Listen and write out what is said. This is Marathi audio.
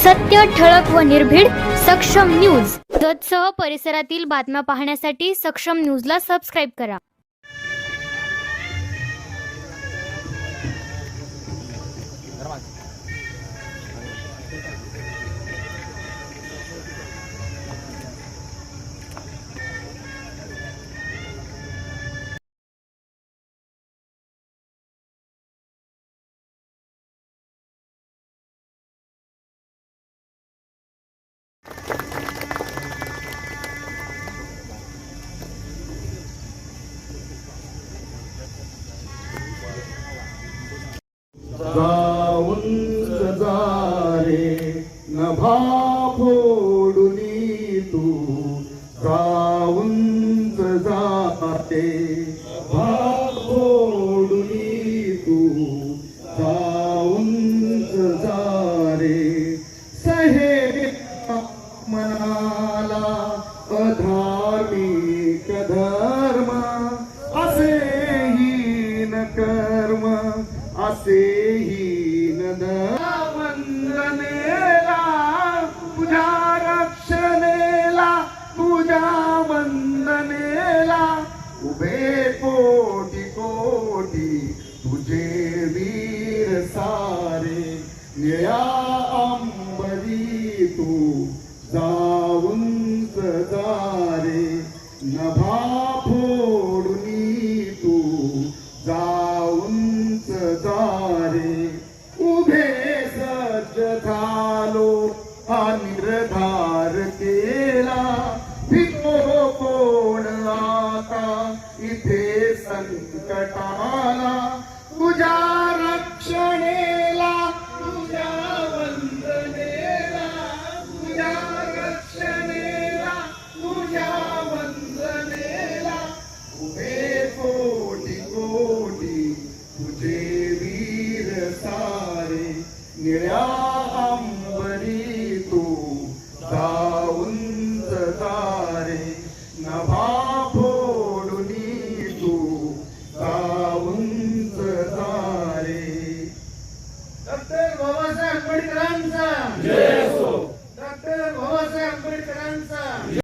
सत्य, ठळक व निर्भीड सक्षम न्यूज. जतसह परिसरातील बातम्या पाहण्यासाठी सक्षम न्यूजला सबस्क्राईब करा. जाऊन सजारे नभा फोडुनी तू जाऊन जाते नभा फोडुनी तू जाऊन जारे सहे मनाला अधार्मिक धर्म असे हीन कर्म असेही वंदनेला तुझ्या रक्षणेला तुझ्या वंदनेला उभे कोटी कोटी तुझे वीर सारे निळ्या अंबरी तू जाऊन जारे नभा फोडुनी तू जाऊन जारे उभे सज्ज झालो हा निर्धार केला भिको कोण आता इथे संकटाला तुझ्या रक्षणेला तुझ्या वंदनेला तुझ्या रक्षणेला तुझ्या वंदनेला उभे कोटी कोटी तुझे वीर सारे निळ्या अंबरी तू